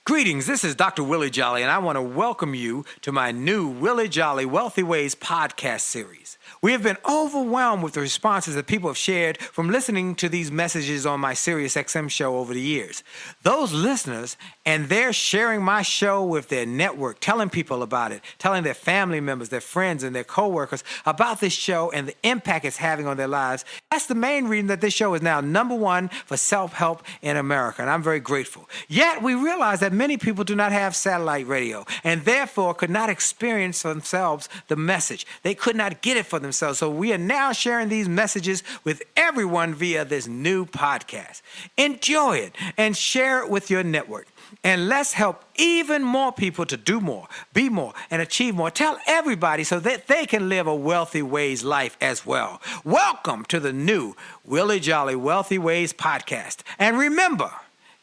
Greetings, this is Dr. Willie Jolley, and I want to welcome you to my new Willie Jolley Wealthy Ways podcast series. We have been overwhelmed with the responses that people have shared from listening to these messages on my SiriusXM show over the years. Those listeners, and they're sharing my show with their network, telling people about it, telling their family members, their friends, and their coworkers about this show and the impact it's having on their lives. That's the main reason that this show is now #1 for self-help in America, and I'm very grateful. Yet, we realize that many people do not have satellite radio and therefore could not experience for themselves the message. They could not get it for themselves. So we are now sharing these messages with everyone via this new podcast. Enjoy it and share it with your network. And let's help even more people to do more, be more, and achieve more. Tell everybody so that they can live a Wealthy Ways life as well. Welcome to the new Willie Jolley Wealthy Ways podcast. And remember,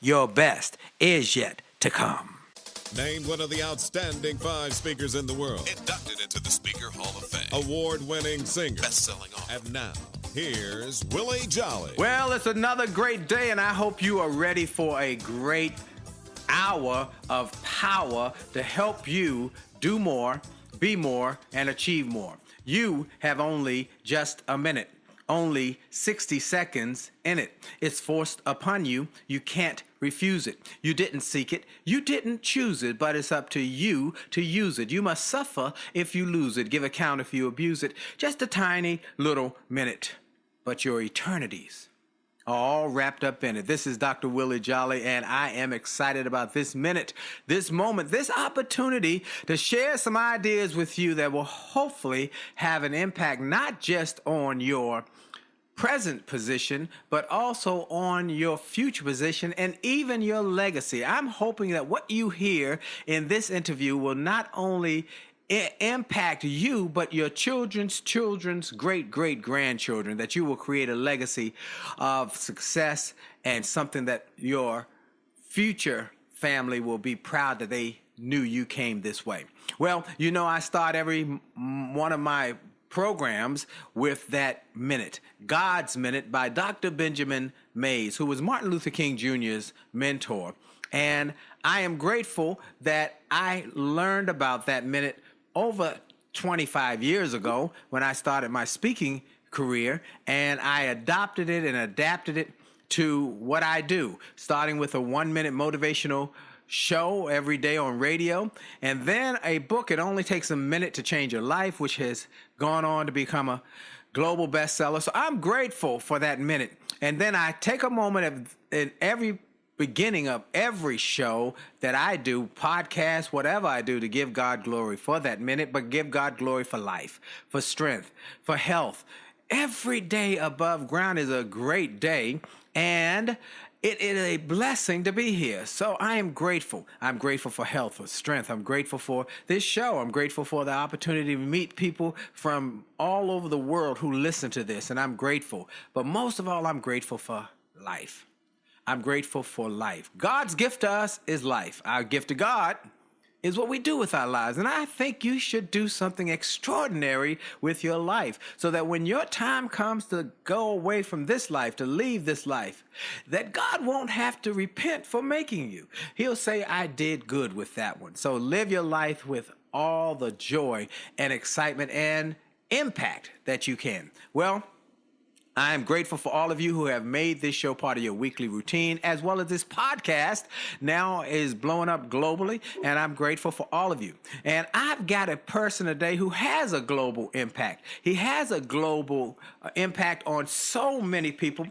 your best is yet to come. Named one of the outstanding 5 speakers in the world. Inducted into the Speaker Hall of Fame. Award-winning singer. Best-selling author. And now, here's Willie Jolley. Well, it's another great day, and I hope you are ready for a great hour of power to help you do more, be more, and achieve more. You have only just a minute. Only 60 seconds in it. It's forced upon you. You can't refuse it. You didn't seek it. You didn't choose it, but it's up to you to use it. You must suffer if you lose it. Give account if you abuse it. Just a tiny little minute, but your eternities are all wrapped up in it. This is Dr. Willie Jolley, and I am excited about this minute, this moment, this opportunity to share some ideas with you that will hopefully have an impact not just on your present position, but also on your future position and even your legacy. I'm hoping that what you hear in this interview will not only impact you, but your children's great-great-grandchildren, that you will create a legacy of success and something that your future family will be proud that they knew you came this way. Well, you know, I start every one of my programs with that minute, God's Minute by Dr. Benjamin Mays, who was Martin Luther King Jr.'s mentor. And I am grateful that I learned about that minute over 25 years ago when I started my speaking career, and I adopted it and adapted it to what I do, starting with a 1-minute motivational show every day on radio, and then a book, It Only Takes a Minute to Change Your Life, which has gone on to become a global bestseller. So I'm grateful for that minute. And then I take a moment in every beginning of every show that I do, podcast, whatever I do, to give God glory for that minute, but give God glory for life, for strength, for health. Every day above ground is a great day, and it is a blessing to be here. So I am grateful. I'm grateful for health, for strength. I'm grateful for this show. I'm grateful for the opportunity to meet people from all over the world who listen to this, and I'm grateful. But most of all, I'm grateful for life. I'm grateful for life. God's gift to us is life. Our gift to God is what we do with our lives. And I think you should do something extraordinary with your life so that when your time comes to go away from this life, to leave this life, that God won't have to repent for making you. He'll say, I did good with that one. So live your life with all the joy and excitement and impact that you can. Well, I am grateful for all of you who have made this show part of your weekly routine, as well as this podcast now is blowing up globally, and I'm grateful for all of you. And I've got a person today who has a global impact. He has a global impact on so many people.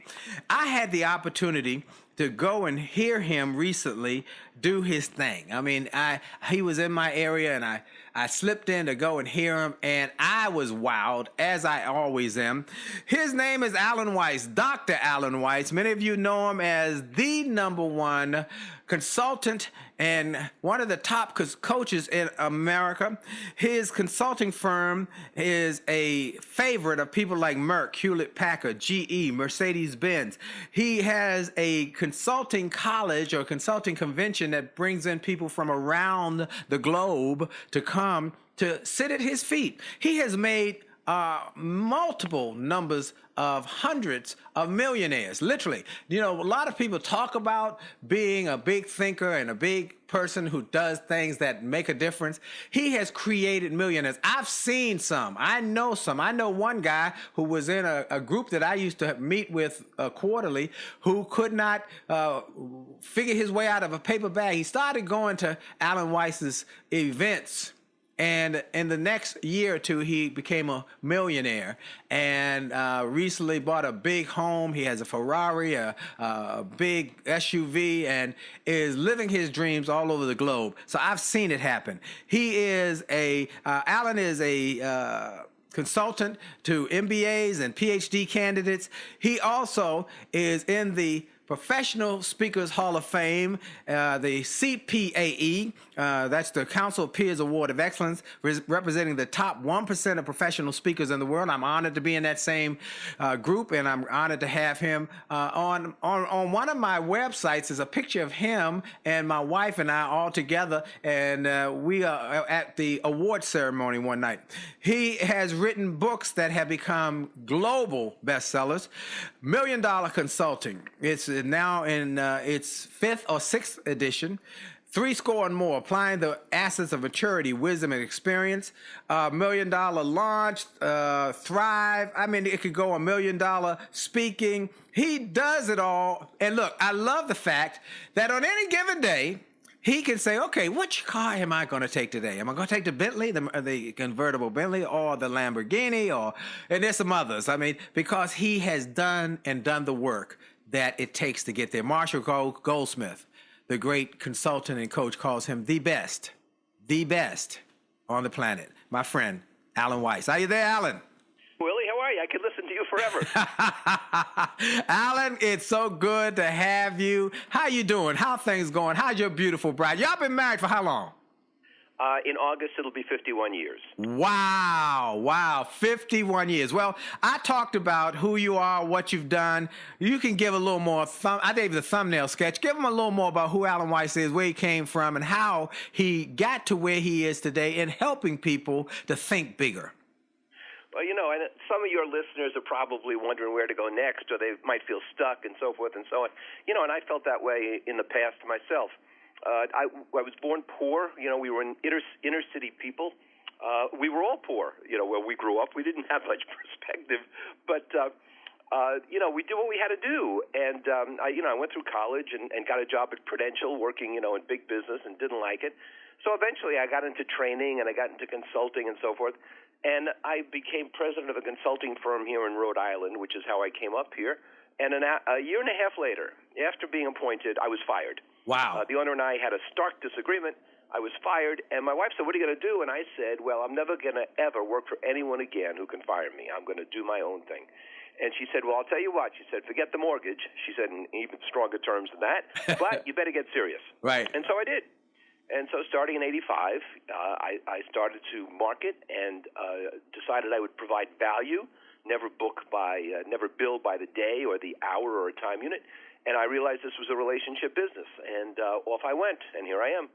I had the opportunity to go and hear him recently do his thing. I mean, he was in my area, and I slipped in to go and hear him, and I was wowed, as I always am. His name is Alan Weiss, Dr. Alan Weiss. Many of you know him as the #1 consultant and one of the top coaches in America. His consulting firm is a favorite of people like Merck, Hewlett-Packard, GE, Mercedes-Benz. He has a consulting college or consulting convention that brings in people from around the globe to come to sit at his feet. He has made multiple numbers of hundreds of millionaires, literally. You know, a lot of people talk about being a big thinker and a big person who does things that make a difference. He has created millionaires. I've seen some. I know some. I know one guy who was in a group that I used to meet with quarterly who could not figure his way out of a paper bag. He started going to Alan Weiss's events, and in the next year or two, he became a millionaire and recently bought a big home. He has a Ferrari, a big SUV, and is living his dreams all over the globe. So I've seen it happen. Alan is a consultant to MBAs and PhD candidates. He also is in the Professional Speakers Hall of Fame, the CPAE, that's the Council of Peers Award of Excellence, representing the top 1% of professional speakers in the world. I'm honored to be in that same group, and I'm honored to have him. On one of my websites is a picture of him and my wife and I all together, and we are at the award ceremony one night. He has written books that have become global bestsellers. $1 Million Consulting. It's now in its 5th or 6th edition. 70 and more, applying the assets of maturity, wisdom, and experience. $1 Million Launch, Thrive. I mean, it could go $1 million speaking. He does it all. And look, I love the fact that on any given day, he can say, okay, which car am I going to take today? Am I going to take the Bentley, the convertible Bentley, or the Lamborghini, and there's some others. I mean, because he has done the work that it takes to get there. Marshall Goldsmith, the great consultant and coach, calls him the best on the planet. My friend, Alan Weiss. Are you there, Alan? Willie, how are you? I could listen to you forever. Alan, it's so good to have you. How you doing? How things going? How's your beautiful bride? Y'all been married for how long? In August, it'll be 51 years. Wow, 51 years. Well, I talked about who you are, what you've done. You can give a little more. I gave the thumbnail sketch. Give them a little more about who Alan Weiss is, where he came from, and how he got to where he is today in helping people to think bigger. Well, you know, and some of your listeners are probably wondering where to go next, or they might feel stuck and so forth and so on. You know, and I felt that way in the past myself. I was born poor. You know, we were inner city people. We were all poor. You know, where we grew up, we didn't have much perspective. But you know, we did what we had to do. And I went through college and got a job at Prudential, working in big business, and didn't like it. So eventually, I got into training and I got into consulting and so forth. And I became president of a consulting firm here in Rhode Island, which is how I came up here. And a year and a half later, after being appointed, I was fired. Wow. The owner and I had a stark disagreement. I was fired, and my wife said, what are you going to do? And I said, well, I'm never going to ever work for anyone again who can fire me. I'm going to do my own thing. And she said, well, I'll tell you what. She said, forget the mortgage. She said, in even stronger terms than that. But you better get serious. Right. And so I did. And so starting in 85, I started to market and decided I would provide value, never bill by the day or the hour or a time unit. And I realized this was a relationship business, and off I went, and here I am.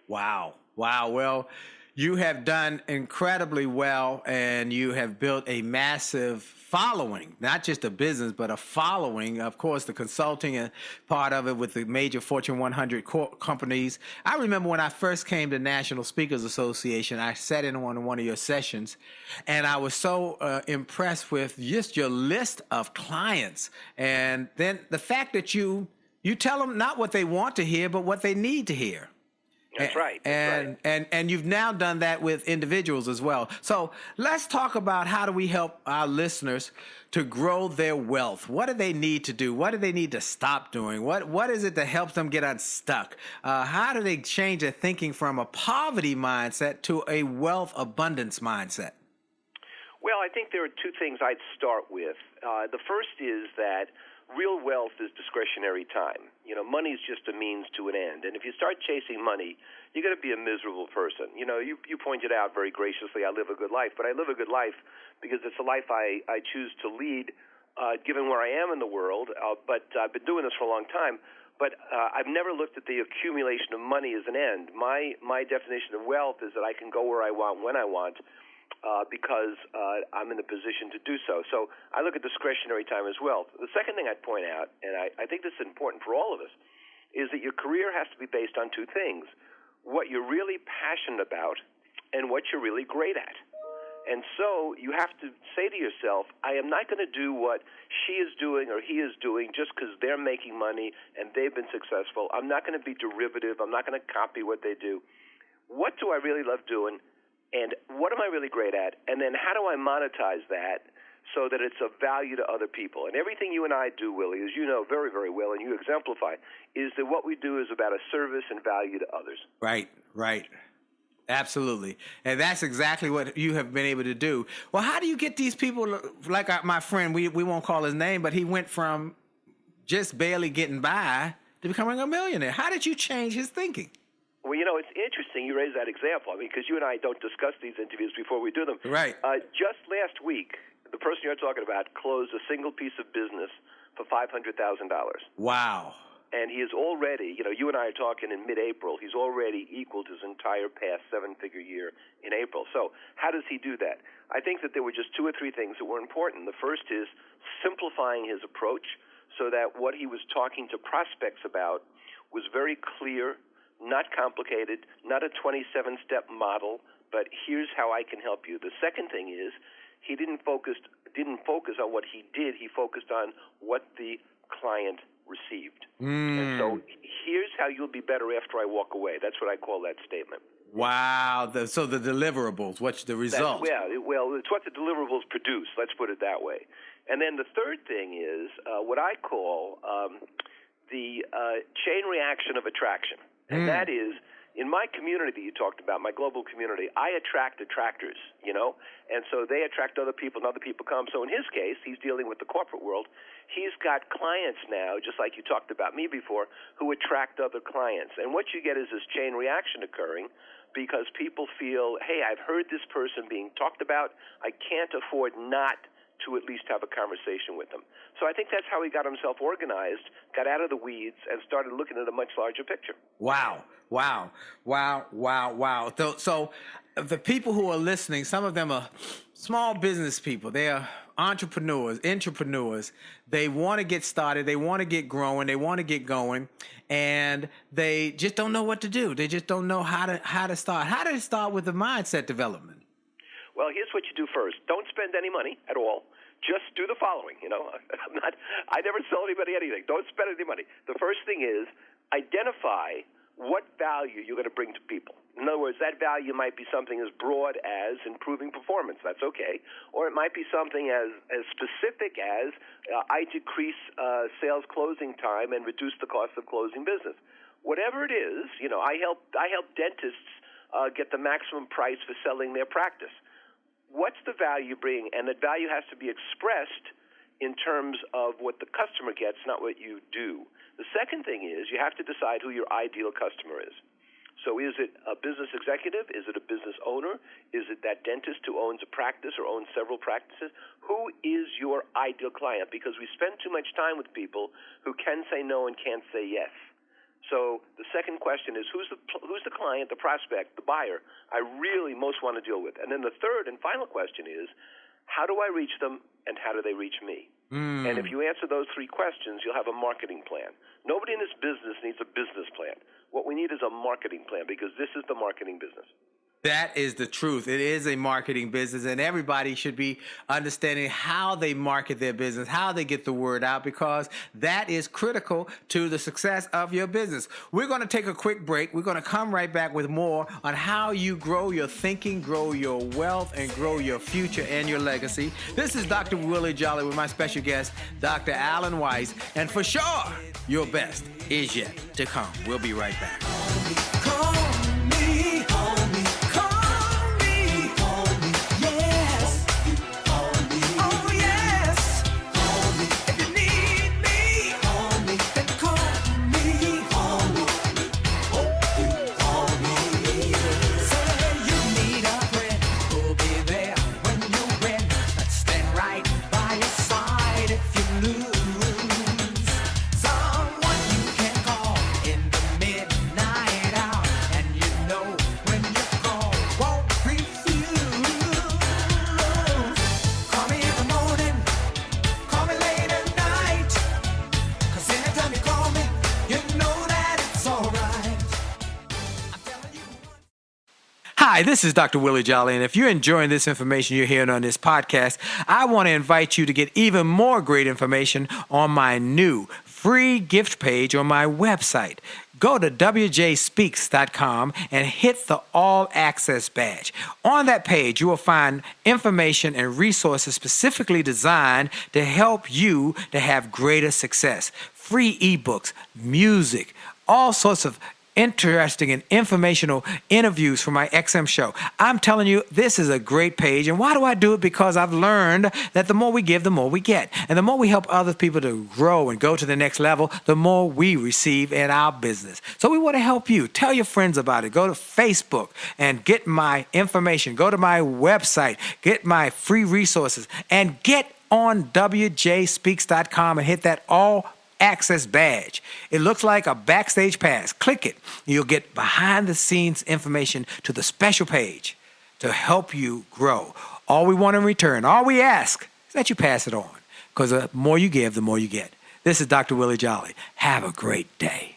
Wow. Well, you have done incredibly well, and you have built a massive following, not just a business, but a following. Of course, the consulting and part of it with the major Fortune 100 companies. I remember when I first came to National Speakers Association, I sat in on one of your sessions, and I was so impressed with just your list of clients. And then the fact that you tell them not what they want to hear, but what they need to hear. That's right. And you've now done that with individuals as well. So let's talk about how do we help our listeners to grow their wealth. What do they need to do? What do they need to stop doing? What is it that helps them get unstuck? How do they change their thinking from a poverty mindset to a wealth abundance mindset? Well, I think there are two things I'd start with. The first is that real wealth is discretionary time. You know, money is just a means to an end. And if you start chasing money, you're going to be a miserable person. You know, you pointed out very graciously, I live a good life. But I live a good life because it's a life I choose to lead, given where I am in the world. But I've been doing this for a long time. But I've never looked at the accumulation of money as an end. My definition of wealth is that I can go where I want, when I want, because I'm in the position to do so. So I look at discretionary time as well. The second thing I'd point out, and I think this is important for all of us, is that your career has to be based on two things: what you're really passionate about and what you're really great at. And so you have to say to yourself, I am not going to do what she is doing or he is doing just because they're making money and they've been successful. I'm not going to be derivative. I'm not going to copy what they do. What do I really love doing, and what am I really great at? And then how do I monetize that so that it's of value to other people? And everything you and I do, Willie, as you know very, very well, and you exemplify, is that what we do is about a service and value to others. Right, right. Absolutely. And that's exactly what you have been able to do. Well, how do you get these people, like my friend, we won't call his name, but he went from just barely getting by to becoming a millionaire. How did you change his thinking? Well, you know, it's interesting you raise that example. I mean, because you and I don't discuss these interviews before we do them. Right. Just last week, the person you're talking about closed a single piece of business for $500,000. Wow. And he is already, you know, you and I are talking in mid-April, he's already equaled his entire past seven-figure year in April. So how does he do that? I think that there were just two or three things that were important. The first is simplifying his approach so that what he was talking to prospects about was very clear, not complicated, not a 27-step model, but here's how I can help you. The second thing is he didn't focus on what he did. He focused on what the client received. And so here's how you'll be better after I walk away. That's what I call that statement. Wow. So the deliverables, what's the result? Well, it's what the deliverables produce. Let's put it that way. And then the third thing is what I call the chain reaction of attraction. And that is, in my community that you talked about, my global community, I attract attractors, you know, and so they attract other people and other people come. So in his case, he's dealing with the corporate world. He's got clients now, just like you talked about me before, who attract other clients. And what you get is this chain reaction occurring because people feel, hey, I've heard this person being talked about. I can't afford not to at least have a conversation with them. So I think that's how he got himself organized, got out of the weeds, and started looking at a much larger picture. Wow. So the people who are listening, some of them are small business people. They are entrepreneurs. They want to get started. They want to get growing. They want to get going. And they just don't know what to do. They just don't know how to start. How do they start with the mindset development? Well, here's what you do first. Don't spend any money at all. Just do the following. You know, I never sell anybody anything. Don't spend any money. The first thing is identify what value you're going to bring to people. In other words, that value might be something as broad as improving performance. That's okay. Or it might be something as specific as I decrease sales closing time and reduce the cost of closing business. Whatever it is, you know, I help dentists get the maximum price for selling their practice. What's the value you bring? And that value has to be expressed in terms of what the customer gets, not what you do. The second thing is you have to decide who your ideal customer is. So is it a business executive? Is it a business owner? Is it that dentist who owns a practice or owns several practices? Who is your ideal client? Because we spend too much time with people who can say no and can't say yes. So the second question is, who's the client, the prospect, the buyer I really most want to deal with? And then the third and final question is, how do I reach them and how do they reach me? And if you answer those three questions, you'll have a marketing plan. Nobody in this business needs a business plan. What we need is a marketing plan because this is the marketing business. That is the truth. It is a marketing business, and everybody should be understanding how they market their business, how they get the word out, because that is critical to the success of your business. We're going to take a quick break. We're going to come right back with more on how you grow your thinking, grow your wealth, and grow your future and your legacy. This is Dr. Willie Jolley with my special guest, Dr. Alan Weiss, and for sure, your best is yet to come. We'll be right back. Hi, this is Dr. Willie Jolley, and if you're enjoying this information you're hearing on this podcast, I want to invite you to get even more great information on my new free gift page on my website. Go to wjspeaks.com and hit the All Access badge. On that page, you will find information and resources specifically designed to help you to have greater success. Free ebooks, music, all sorts of interesting and informational interviews for my XM show. I'm telling you, this is a great page. And why do I do it? Because I've learned that the more we give, the more we get. And the more we help other people to grow and go to the next level, the more we receive in our business. So we want to help you. Tell your friends about it. Go to Facebook and get my information. Go to my website, get my free resources, and get on wjspeaks.com and hit that All Access badge. It looks like a backstage pass. Click it. You'll get behind the scenes information to the special page to help you grow. All we want in return, all we ask is that you pass it on, because the more you give, the more you get. This is Dr. Willie Jolley. Have a great day.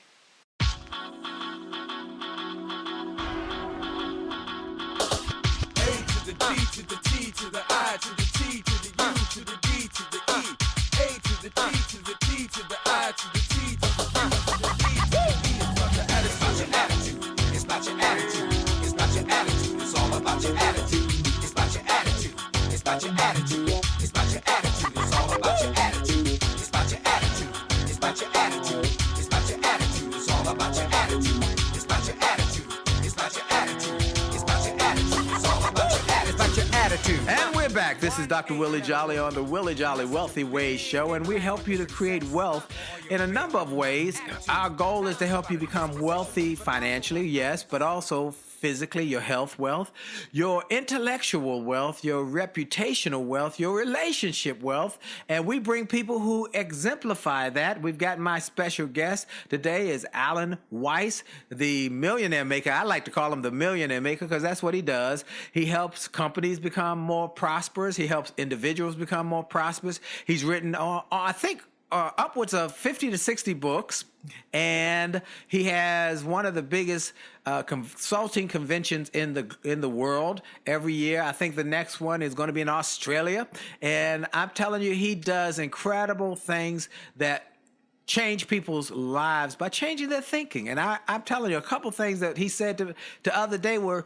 And we're back. This is Dr. Willie Jolley on the Willie Jolley Wealthy Ways Show, and we help you to create wealth in a number of ways. Our goal is to help you become wealthy financially, yes, but also physically, your health wealth, your intellectual wealth, your reputational wealth, your relationship wealth, and we bring people who exemplify that. We've got my special guest today is Alan Weiss, the millionaire maker. I like to call him the millionaire maker because that's what he does. He helps companies become more prosperous. He helps individuals become more prosperous. He's written, I think, upwards of 50 to 60 books, and he has one of the biggest consulting conventions in the world every year. I think the next one is going to be in Australia, and I'm telling you, he does incredible things that change people's lives by changing their thinking. And I'm telling you, a couple things that he said to other day were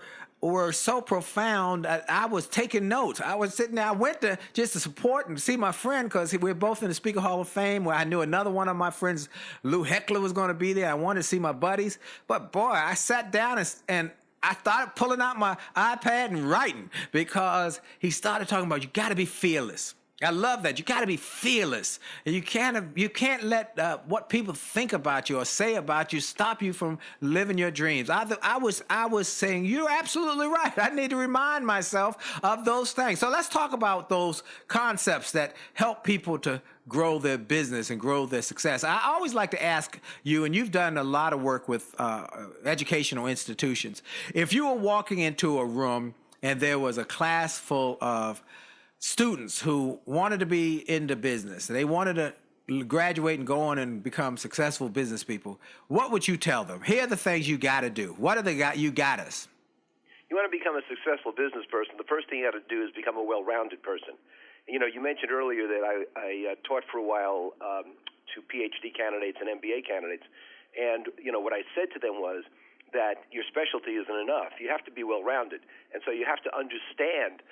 so profound. I was taking notes. I was sitting there. I went to just to support and see my friend because we're both in the Speaker Hall of Fame, where I knew another one of my friends, Lou Heckler, was going to be there. I wanted to see my buddies. But boy, I sat down and I started pulling out my iPad and writing, because he started talking about you got to be fearless. I love that. You got to be fearless. And you can't let what people think about you or say about you stop you from living your dreams. I was saying, you're absolutely right. I need to remind myself of those things. So let's talk about those concepts that help people to grow their business and grow their success. I always like to ask you, and you've done a lot of work with educational institutions. If you were walking into a room and there was a class full of students who wanted to be into business, they wanted to graduate and go on and become successful business people, what would you tell them? Here are the things you got to do. What are you got us? You want to become a successful business person, the first thing you got to do is become a well-rounded person. You know, you mentioned earlier that I taught for a while to PhD candidates and MBA candidates, and you know what I said to them was that your specialty isn't enough. You have to be well-rounded, and so you have to understand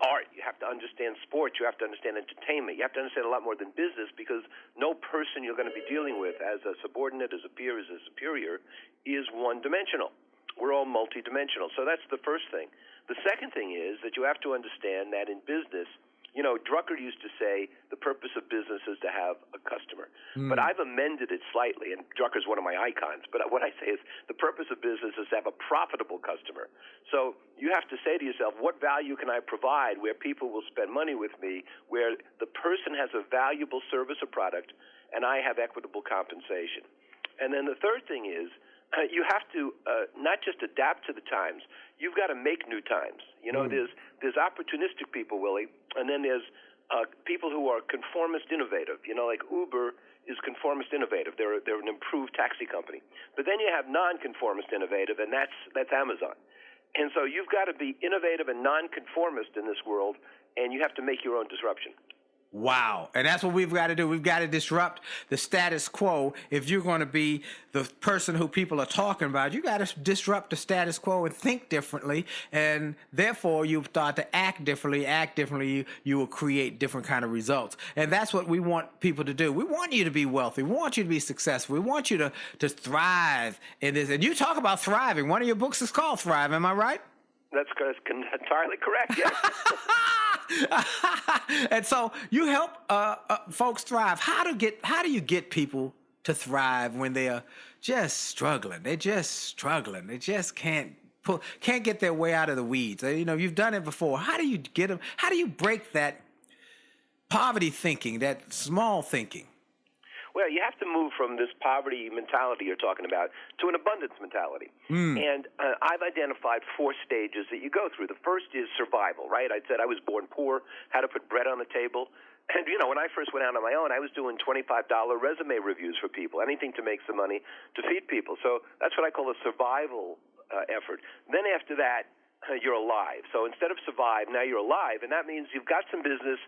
art, you have to understand sports, you have to understand entertainment, you have to understand a lot more than business, because no person you're going to be dealing with as a subordinate, as a peer, as a superior is one-dimensional. We're all multidimensional. So that's the first thing. The second thing is that you have to understand that in business, you know, Drucker used to say the purpose of business is to have a customer. But I've amended it slightly, and Drucker's one of my icons. But what I say is the purpose of business is to have a profitable customer. So you have to say to yourself, what value can I provide where people will spend money with me, where the person has a valuable service or product, and I have equitable compensation. And then the third thing is, you have to not just adapt to the times. You've got to make new times. You know, there's opportunistic people, Willie, and then there's people who are conformist innovative. You know, like Uber is conformist innovative. They're an improved taxi company. But then you have non-conformist innovative, and that's Amazon. And so you've got to be innovative and nonconformist in this world, and you have to make your own disruption. Wow. And that's what we've got to do. We've got to disrupt the status quo. If you're going to be the person who people are talking about, you got to disrupt the status quo and think differently. And therefore, you start to act differently. You will create different kind of results. And that's what we want people to do. We want you to be wealthy. We want you to be successful. We want you to thrive in this. And you talk about thriving. One of your books is called Thrive. Am I right? That's entirely correct, yes. And so you help folks thrive. How do you get people to thrive when they are just struggling? They're just struggling. They just can't get their way out of the weeds. You've done it before. How do you get them? How do you break that poverty thinking, that small thinking? Well, you have to move from this poverty mentality you're talking about to an abundance mentality. And I've identified 4 stages that you go through. The first is survival, right? I said I was born poor, had to put bread on the table. And, when I first went out on my own, I was doing $25 resume reviews for people, anything to make some money to feed people. So that's what I call a survival effort. Then after that, you're alive. So instead of survive, now you're alive. And that means you've got some business,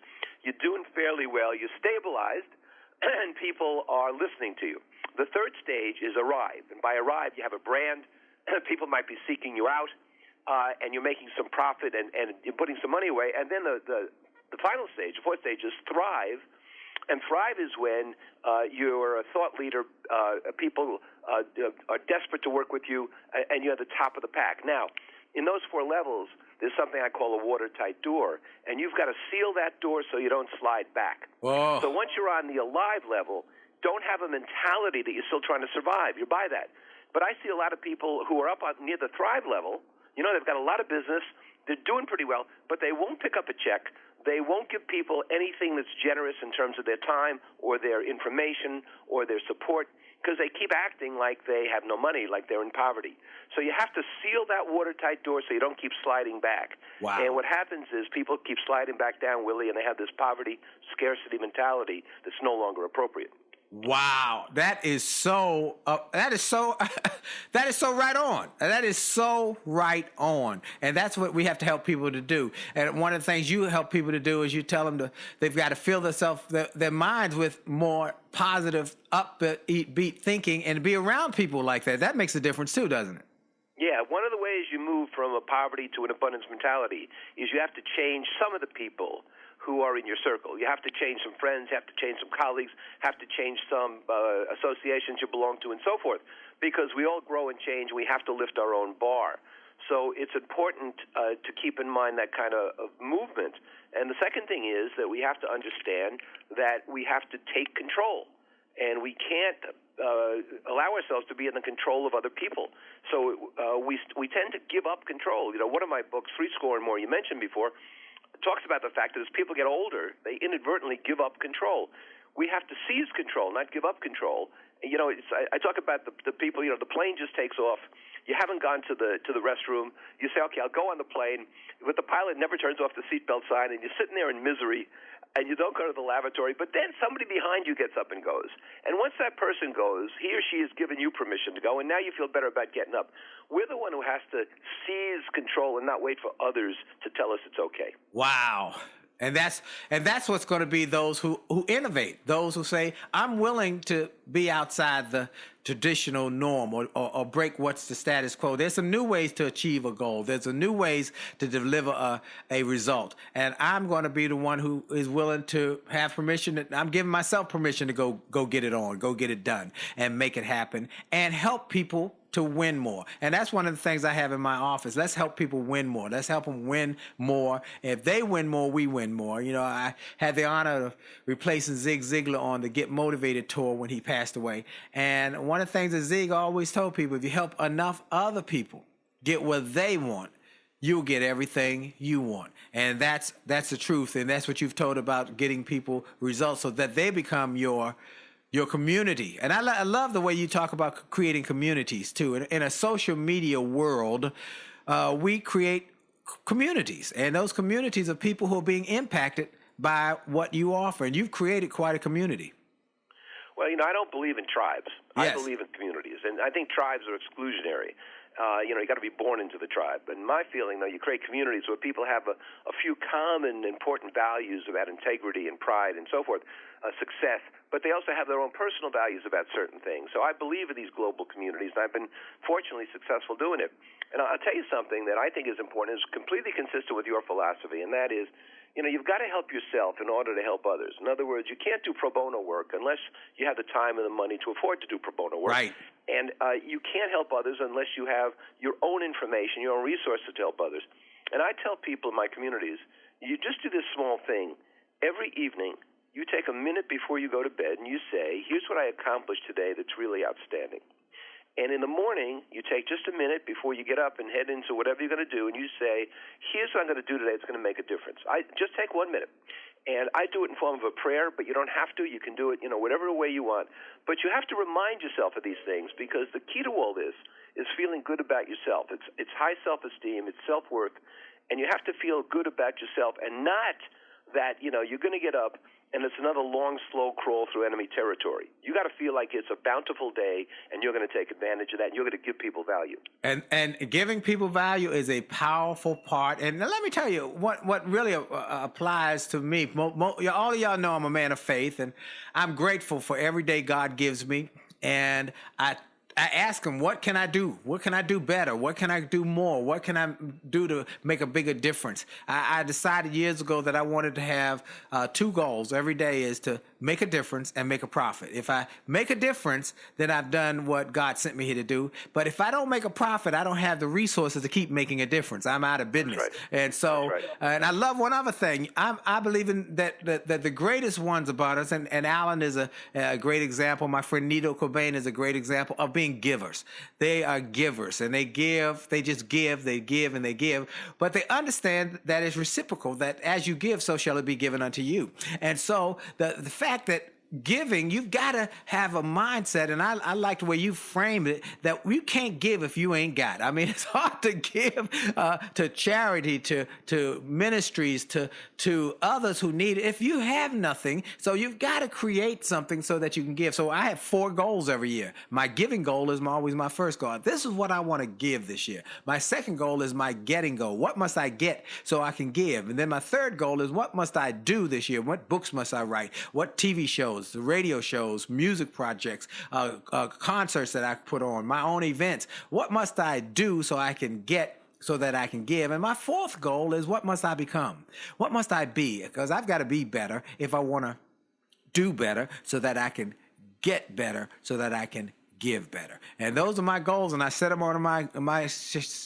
you're doing fairly well, you're stabilized, and people are listening to you. The third stage is arrive. And by arrive, you have a brand. People might be seeking you out, and you're making some profit and you're putting some money away. And then the final stage, the fourth stage, is thrive. And thrive is when you're a thought leader, people are desperate to work with you, and you're at the top of the pack. Now, in those 4 levels, there's something I call a watertight door, and you've got to seal that door so you don't slide back. Whoa. So once you're on the alive level, don't have a mentality that you're still trying to survive. You're by that. But I see a lot of people who are up near the thrive level. They've got a lot of business. They're doing pretty well, but they won't pick up a check. They won't give people anything that's generous in terms of their time or their information or their support, because they keep acting like they have no money, like they're in poverty. So you have to seal that watertight door so you don't keep sliding back. Wow. And what happens is people keep sliding back down, Willie, and they have this poverty, scarcity mentality that's no longer appropriate. Wow, that is so that is so right on. That is so right on. And that's what we have to help people to do. And one of the things you help people to do is you tell them they've got to fill their minds with more positive, upbeat thinking and be around people like that. That makes a difference too, doesn't it? Yeah, one of the ways you move from a poverty to an abundance mentality is you have to change some of the people who are in your circle. You have to change some friends, you have to change some colleagues, have to change some associations you belong to, and so forth, because we all grow and change. We have to lift our own bar. So it's important to keep in mind that kind of movement. And the second thing is that we have to understand that we have to take control, and we can't allow ourselves to be in the control of other people. So we tend to give up control. One of my books, 30 and More, you mentioned before, talks about the fact that as people get older, they inadvertently give up control. We have to seize control, not give up control. I talk about the people. The plane just takes off. You haven't gone to the restroom. You say, okay, I'll go on the plane, but the pilot never turns off the seatbelt sign, and you're sitting there in misery, and you don't go to the lavatory. But then somebody behind you gets up and goes. And once that person goes, he or she has given you permission to go, and now you feel better about getting up. We're the one who has to seize control and not wait for others to tell us it's okay. Wow. And that's what's going to be those who innovate, those who say, I'm willing to be outside the traditional norm or break what's the status quo. There's some new ways to achieve a goal. There's some new ways to deliver a result. And I'm going to be the one who is willing to have permission. I'm giving myself permission to go get it on, go get it done and make it happen and help people to win more. And that's one of the things I have in my office. Let's help people win more. Let's help them win more. If they win more, we win more. I had the honor of replacing Zig Ziglar on the Get Motivated tour when he passed away. And one of the things that Zig always told people, if you help enough other people get what they want, you'll get everything you want. And that's the truth. And that's what you've told about getting people results so that they become your community. And I love the way you talk about creating communities, too. In a social media world, we create communities. And those communities are people who are being impacted by what you offer. And you've created quite a community. Well, I don't believe in tribes. Yes. I believe in communities. And I think tribes are exclusionary. You got to be born into the tribe. And my feeling, though, you create communities where people have a few common important values about integrity and pride and so forth, success, but they also have their own personal values about certain things. So I believe in these global communities, and I've been fortunately successful doing it. And I'll tell you something that I think is important, is completely consistent with your philosophy, and that is, you've got to help yourself in order to help others. In other words, you can't do pro bono work unless you have the time and the money to afford to do pro bono work. Right. And you can't help others unless you have your own information, your own resources to help others. And I tell people in my communities, you just do this small thing. Every evening, you take a minute before you go to bed and you say, here's what I accomplished today that's really outstanding. And in the morning, you take just a minute before you get up and head into whatever you're going to do, and you say, here's what I'm going to do today that's going to make a difference. Just take 1 minute. And I do it in form of a prayer, but you don't have to. You can do it, whatever way you want. But you have to remind yourself of these things, because the key to all this is feeling good about yourself. It's high self-esteem. It's self-worth. And you have to feel good about yourself, and not that, you're going to get up and it's another long, slow crawl through enemy territory. You got to feel like it's a bountiful day, and you're going to take advantage of that, and you're going to give people value. And giving people value is a powerful part. And let me tell you what really applies to me. All of y'all know I'm a man of faith, and I'm grateful for every day God gives me. And I ask him, what can I do? What can I do better? What can I do more? What can I do to make a bigger difference? I decided years ago that I wanted to have 2 goals every day, is to make a difference and make a profit. If I make a difference, then I've done what God sent me here to do. But if I don't make a profit, I don't have the resources to keep making a difference. I'm out of business. That's right. And so, That's right. And I love one other thing. I believe in that the greatest ones about us, and Alan is a great example. My friend Nito Cobain is a great example of being givers. They are givers, and they give, they just give, they give, and they give. But they understand that it's reciprocal, that as you give, so shall it be given unto you. And so the fact that giving, you've got to have a mindset, and I like the way you framed it, that you can't give if you ain't got. I mean, it's hard to give to charity, to ministries, to others who need it if you have nothing. So you've got to create something so that you can give. So I have 4 goals every year. My giving goal is always my first goal. This is what I want to give this year. My second goal is my getting goal. What must I get so I can give? And then my third goal is, what must I do this year? What books must I write? What TV shows, the radio shows, music projects, concerts that I put on, my own events. What must I do so I can get, so that I can give? And my fourth goal is, what must I become? What must I be? Because I've got to be better if I want to do better, so that I can get better, so that I can give better. And those are my goals, and I set them on my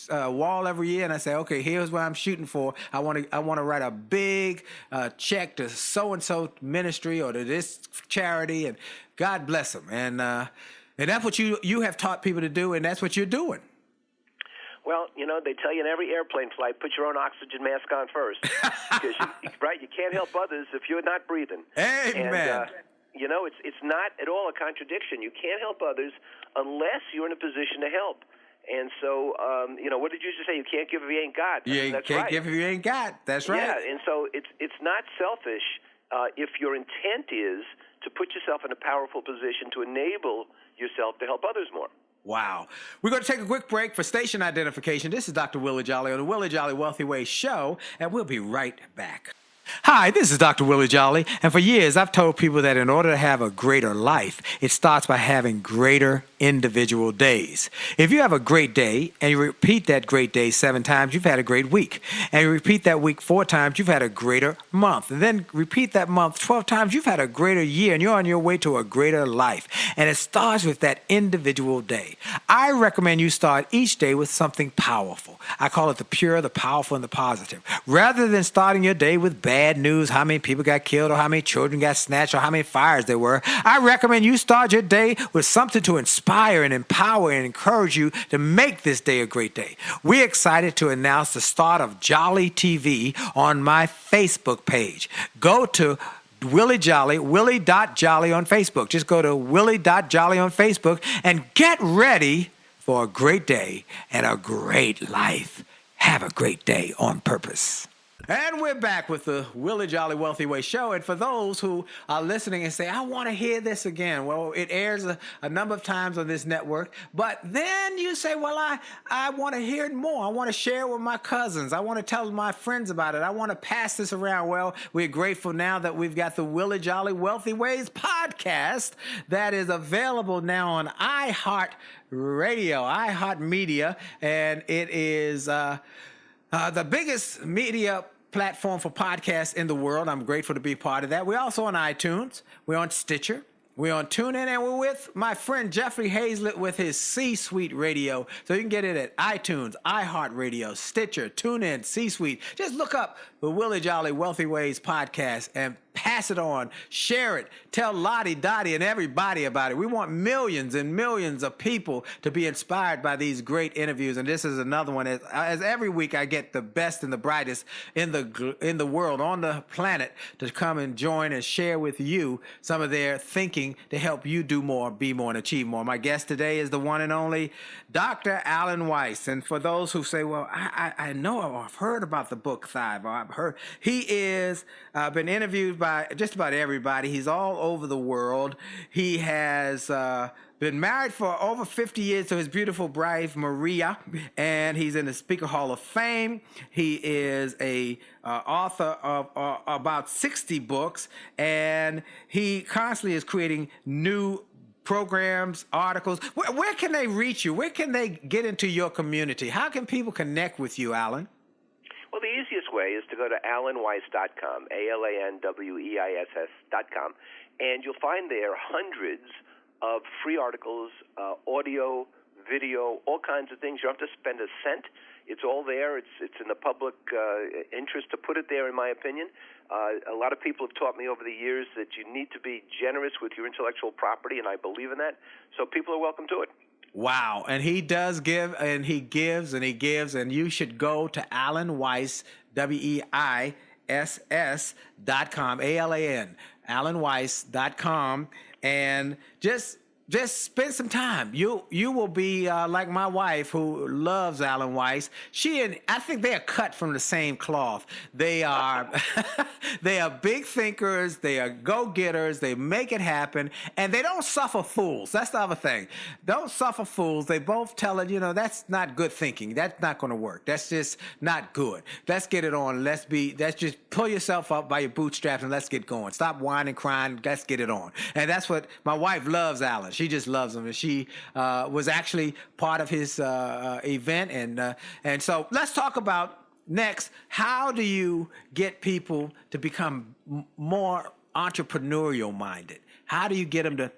wall every year, and I say, okay, here's what I'm shooting for. I want to write a big check to so-and-so ministry or to this charity, and God bless them. And that's what you have taught people to do, and that's what you're doing. Well, they tell you in every airplane flight, put your own oxygen mask on first, because you can't help others if you're not breathing. Amen. And, it's not at all a contradiction. You can't help others unless you're in a position to help. And so, what did you just say? You can't give if you ain't got. Yeah, you can't give if you ain't got. That's right. Yeah, and so it's not selfish if your intent is to put yourself in a powerful position to enable yourself to help others more. Wow. We're going to take a quick break for station identification. This is Dr. Willie Jolley on the Willie Jolley Wealthy Way Show, and we'll be right back. Hi, this is Dr. Willie Jolley, and for years I've told people that in order to have a greater life, it starts by having greater individual days. If you have a great day and you repeat that great day 7 times, you've had a great week. And you repeat that week 4 times, you've had a greater month. And then repeat that month 12 times, you've had a greater year, and you're on your way to a greater life. And it starts with that individual day. I recommend you start each day with something powerful. I call it the pure, the powerful, and the positive. Rather than starting your day with bad news, how many people got killed, or how many children got snatched, or how many fires there were, I recommend you start your day with something to inspire and empower and encourage you to make this day a great day. We're excited to announce the start of Jolley TV on my Facebook page. Go to Willie Jolley, Willie.Jolley on Facebook. Just go to Willie.Jolley on Facebook and get ready for a great day and a great life. Have a great day on purpose. And we're back with the Willie Jolley Wealthy Way Show. And for those who are listening and say, I want to hear this again. Well, it airs a number of times on this network. But then you say, well, I want to hear it more. I want to share it with my cousins. I want to tell my friends about it. I want to pass this around. Well, we're grateful now that we've got the Willie Jolley Wealthy Ways podcast that is available now on iHeart Radio, iHeart Media. And it is the biggest media platform for podcasts in the world. I'm grateful to be part of that. We're also on iTunes. We're on Stitcher. We're on TuneIn, and we're with my friend Jeffrey Hazlett with his C-Suite Radio. So you can get it at iTunes, iHeartRadio, Stitcher, TuneIn, C-Suite. Just look up the Willie Jolley Wealthy Ways podcast and pass it on. Share it. Tell Lottie, Dottie, and everybody about it. We want millions and millions of people to be inspired by these great interviews. And this is another one. As every week, I get the best and the brightest in the world, on the planet, to come and join and share with you some of their thinking to help you do more, be more, and achieve more. My guest today is the one and only Dr. Alan Weiss. And for those who say, well, I know, or I've heard about the book Thrive, or I've heard, he is been interviewed by just about everybody. He's all over the world. He has been married for over 50 years to his beautiful bride, Maria, and he's in the Speaker Hall of Fame. He is a author of about 60 books, and he constantly is creating new programs, articles. Where can they reach you? Where can they get into your community? How can people connect with you, Alan? Well, the easiest way is to go to alanweiss.com, ALANWEISS.com, and you'll find there hundreds of free articles, audio, video, all kinds of things. You don't have to spend a cent. It's all there. It's in the public interest to put it there, in my opinion. A lot of people have taught me over the years that you need to be generous with your intellectual property, and I believe in that. So people are welcome to it. Wow. And he does give, and he gives, and he gives, and you should go to Alan Weiss, WEISS.com, ALAN, AlanWeiss.com, and just spend some time. You will be like my wife, who loves Alan Weiss. I think they are cut from the same cloth. They are they are big thinkers. They are go-getters. They make it happen, and they don't suffer fools. That's the other thing. Don't suffer fools. They both tell it, that's not good thinking. That's not going to work. That's just not good. Let's get it on. Let's just pull yourself up by your bootstraps and let's get going. Stop whining, crying. Let's get it on. And that's what my wife loves, Alan. She just loves him, and she was actually part of his event, and so let's talk about next. How do you get people to become more entrepreneurial minded? How do you get them to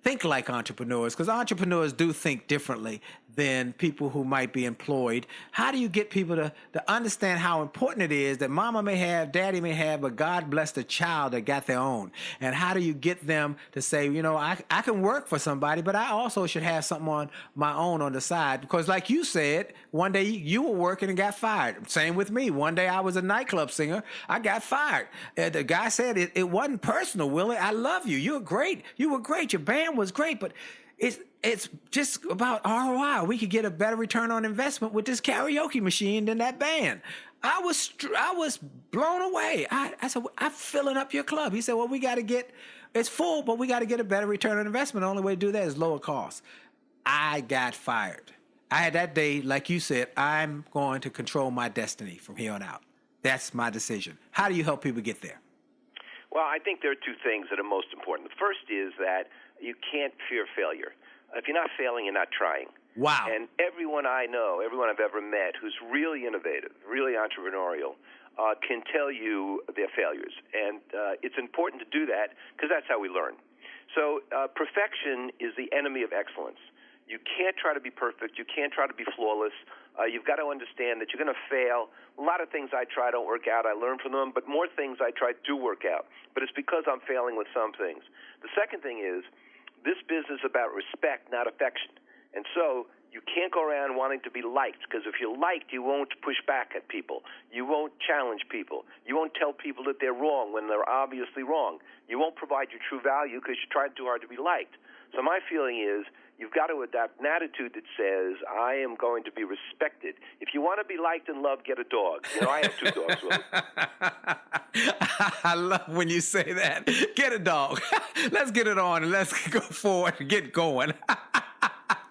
think like entrepreneurs? Because entrepreneurs do think differently than people who might be employed. How do you get people to understand how important it is that mama may have, daddy may have, but God bless the child that got their own? And how do you get them to say, I can work for somebody, but I also should have something on my own on the side? Because like you said, one day you were working and got fired. Same with me. One day I was a nightclub singer. I got fired. The guy said, it wasn't personal, Willie. I love you. You were great. You were great. Your band was great, but it's just about ROI. We could get a better return on investment with this karaoke machine than that band. I was blown away. I said, I'm filling up your club. He said, well, it's full, but we got to get a better return on investment. The only way to do that is lower costs. I got fired. I had that day, like you said, I'm going to control my destiny from here on out. That's my decision. How do you help people get there? Well, I think there are two things that are most important. The first is that you can't fear failure. If you're not failing, you're not trying. Wow. And everyone I know, everyone I've ever met who's really innovative, really entrepreneurial, can tell you their failures. And it's important to do that because that's how we learn. So perfection is the enemy of excellence. You can't try to be perfect. You can't try to be flawless. You've got to understand that you're going to fail. A lot of things I try don't work out. I learn from them. But more things I try do work out. But it's because I'm failing with some things. The second thing is this business is about respect, not affection. And so you can't go around wanting to be liked, because if you're liked, you won't push back at people. You won't challenge people. You won't tell people that they're wrong when they're obviously wrong. You won't provide your true value because you tried too hard to be liked. So my feeling is you've got to adopt an attitude that says, I am going to be respected. If you want to be liked and loved, get a dog. You know, I have 2 dogs, Willie. I love when you say that. Get a dog. Let's get it on and let's go forward and get going.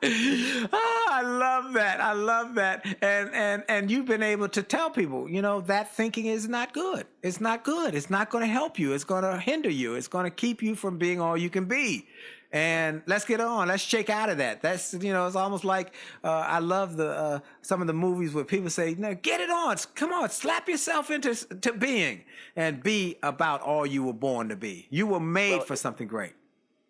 Oh, I love that. I love that. And you've been able to tell people, you know, that thinking is not good. It's not good. It's not going to help you. It's going to hinder you. It's going to keep you from being all you can be. And let's get on. Let's shake out of that. That's, you know, it's almost like I love the some of the movies where people say, no, get it on. Come on, slap yourself into being and be about all you were born to be. You were made for something great.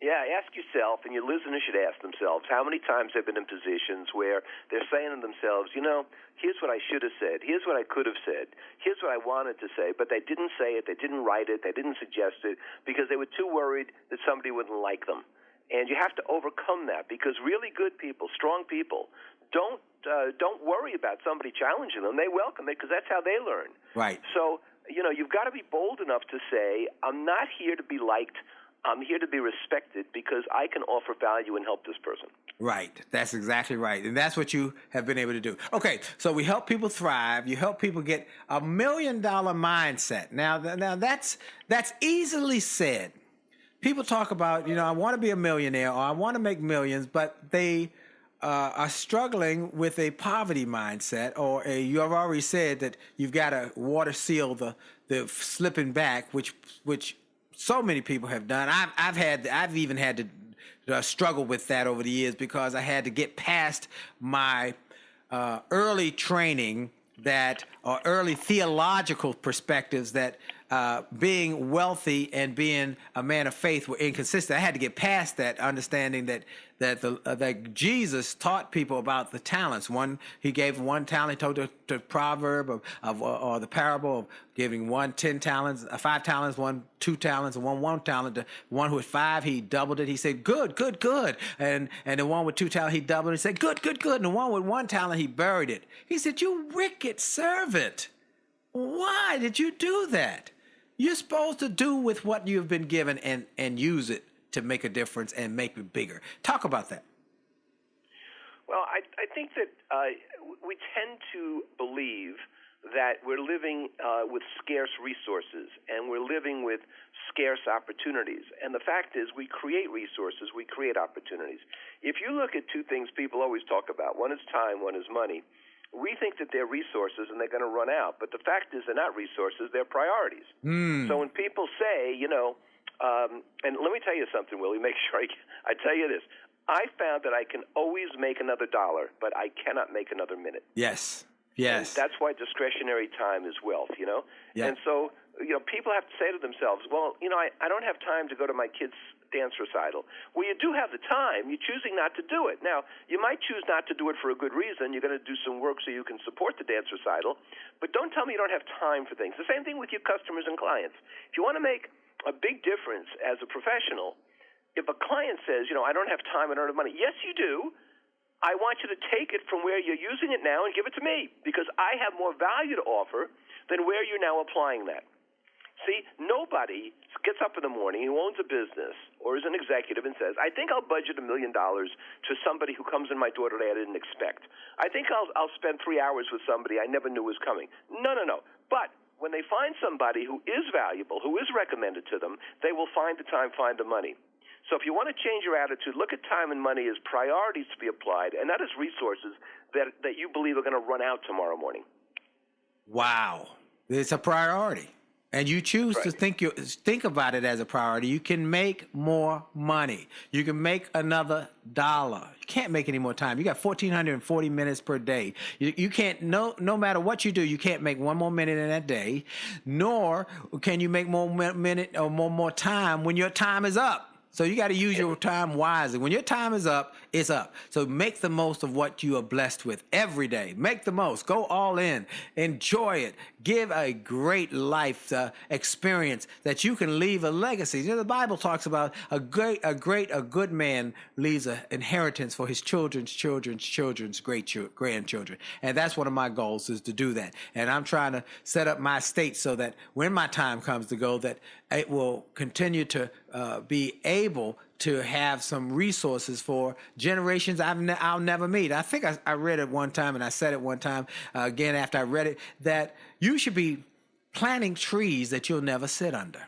Yeah, ask yourself, and your listeners should ask themselves, how many times they've been in positions where they're saying to themselves, you know, here's what I should have said, here's what I could have said, here's what I wanted to say, but they didn't say it, they didn't write it, they didn't suggest it, because they were too worried that somebody wouldn't like them. And you have to overcome that, because really good people, strong people, don't worry about somebody challenging them. They welcome it because that's how they learn. Right. So, you know, you've got to be bold enough to say, I'm not here to be liked, I'm here to be respected because I can offer value and help this person. Right. That's exactly right. And that's what you have been able to do. Okay, so we help people thrive. You help people get $1 million mindset. Now that's easily said. People talk about, you know, I want to be a millionaire or I want to make millions, but they are struggling with a poverty mindset, or you have already said that you've got to water seal the slipping back, which so many people have done. I've even had to struggle with that over the years because I had to get past my early training or early theological perspectives that being wealthy and being a man of faith were inconsistent. I had to get past that, understanding that Jesus taught people about the talents. He gave 1 talent. He told the proverb or the parable of giving 1 10 talents, 5 talents, 1 2 talents, and 1 talent. The one who had 5, he doubled it. He said, "Good, good, good." And the one with 2 talents, he doubled it. He said, "Good, good, good." And the one with 1 talent, he buried it. He said, "You wicked servant, why did you do that? You're supposed to do with what you've been given and use it to make a difference and make it bigger." Talk about that. Well, I think that we tend to believe that we're living with scarce resources and we're living with scarce opportunities. And the fact is, we create resources, we create opportunities. If you look at 2 things people always talk about, one is time, one is money. We think that they're resources and they're going to run out, but the fact is they're not resources, they're priorities. So when people say, you know, and let me tell you something, Willie, make sure I tell you this. I found that I can always make another dollar, but I cannot make another minute. Yes. Yes. And that's why discretionary time is wealth, you know? Yeah. And so, you know, people have to say to themselves, well, you know, I don't have time to go to my kid's dance recital. Well, you do have the time. You're choosing not to do it. Now, you might choose not to do it for a good reason. You're going to do some work so you can support the dance recital. But don't tell me you don't have time for things. The same thing with your customers and clients. If you want to make a big difference as a professional, if a client says, you know, I don't have time, I don't have money, yes, you do. I want you to take it from where you're using it now and give it to me because I have more value to offer than where you're now applying that. See, nobody gets up in the morning who owns a business or is an executive and says, I think I'll budget $1 million to somebody who comes in my door today I didn't expect. I think I'll spend 3 hours with somebody I never knew was coming. No. But when they find somebody who is valuable, who is recommended to them, they will find the time, find the money. So if you want to change your attitude, look at time and money as priorities to be applied, and that is resources that you believe are going to run out tomorrow morning. Wow. It's a priority. And you choose to think about it as a priority. You can make more money. You can make another dollar. You can't make any more time. You got 1,440 minutes per day. You can't, no matter what you do, you can't make 1 more minute in that day, nor can you make more minute or more time when your time is up. So you got to use your time wisely. When your time is up, it's up. So make the most of what you are blessed with every day. Make the most. Go all in. Enjoy it. Give a great life experience that you can leave a legacy. You know, the Bible talks about a good man leaves an inheritance for his children's grandchildren. And that's one of my goals, is to do that. And I'm trying to set up my estate so that when my time comes to go, that it will continue to be able to have some resources for generations I'll never meet. I think I read it one time, and I said it one time again after I read it, that you should be planting trees that you'll never sit under.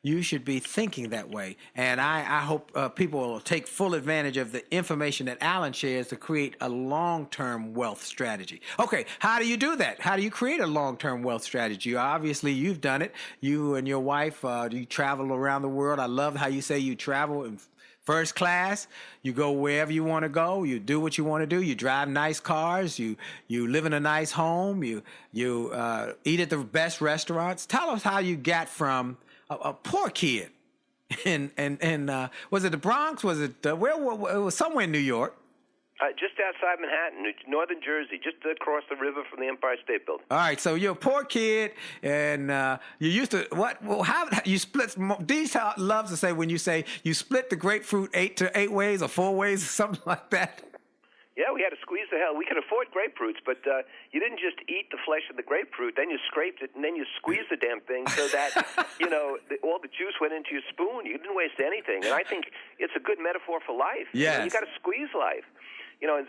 You should be thinking that way. And I hope people will take full advantage of the information that Alan shares to create a long-term wealth strategy. Okay, how do you do that? How do you create a long-term wealth strategy? Obviously, you've done it. You and your wife, you travel around the world. I love how you say you travel in first class. You go wherever you want to go. You do what you want to do. You drive nice cars. You live in a nice home. You eat at the best restaurants. Tell us how you got from a poor kid in was it the Bronx? Was it where? It was somewhere in New York. Just outside Manhattan, northern Jersey, just across the river from the Empire State Building. All right, so you're a poor kid, and you used to what? Well, how you split? These loves to say when you say you split the grapefruit 8 ways or 4 ways or something like that. Yeah, we had to squeeze the hell. We could afford grapefruits, but you didn't just eat the flesh of the grapefruit. Then you scraped it, and then you squeezed the damn thing so that, all the juice went into your spoon. You didn't waste anything. And I think it's a good metaphor for life. Yes. You got to squeeze life.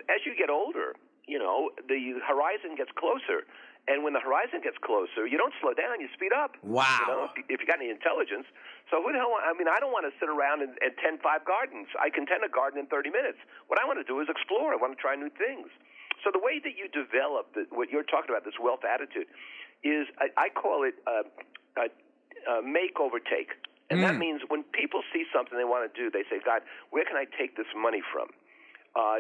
As you get older, the horizon gets closer. And when the horizon gets closer, you don't slow down, you speed up. Wow. If you got any intelligence. So who the hell, I don't want to sit around and tend 5 gardens. I can tend a garden in 30 minutes. What I want to do is explore. I want to try new things. So the way that you develop what you're talking about, this wealth attitude, is I call it make over take. And that means when people see something they want to do, they say, God, where can I take this money from?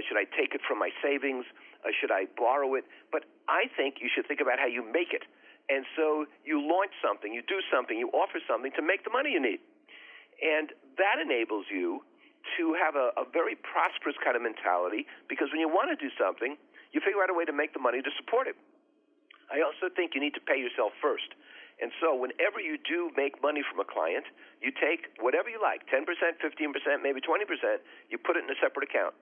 Should I take it from my savings? Should I borrow it? But I think you should think about how you make it. And so you launch something, you do something, you offer something to make the money you need. And that enables you to have a very prosperous kind of mentality, because when you want to do something, you figure out a way to make the money to support it. I also think you need to pay yourself first. And so whenever you do make money from a client, you take whatever you like, 10%, 15%, maybe 20%, you put it in a separate account.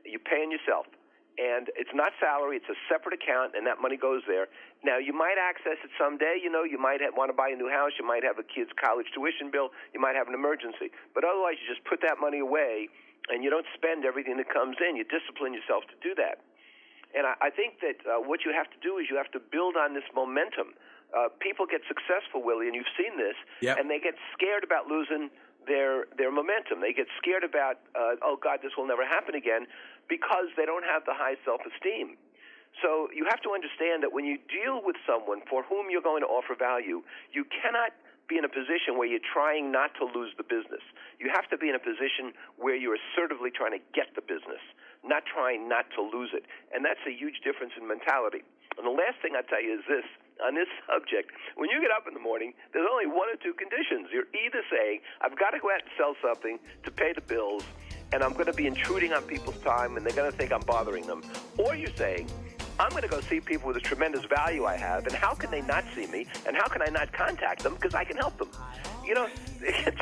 You pay in yourself. And it's not salary, it's a separate account, and that money goes there. Now, you might access it someday. You might want to buy a new house. You might have a kid's college tuition bill. You might have an emergency. But otherwise, you just put that money away, and you don't spend everything that comes in. You discipline yourself to do that. And I think that what you have to do is you have to build on this momentum. People get successful, Willie, and you've seen this, and they get scared about losing their momentum. They get scared about, oh, God, this will never happen again, because they don't have the high self-esteem. So you have to understand that when you deal with someone for whom you're going to offer value, you cannot be in a position where you're trying not to lose the business. You have to be in a position where you're assertively trying to get the business, not trying not to lose it. And that's a huge difference in mentality. And the last thing I'll tell you is this. On this subject, when you get up in the morning, there's only 1 or 2 conditions. You're either saying, I've got to go out and sell something to pay the bills, and I'm going to be intruding on people's time, and they're going to think I'm bothering them. Or you're saying, I'm going to go see people with the tremendous value I have, and how can they not see me, and how can I not contact them, because I can help them? To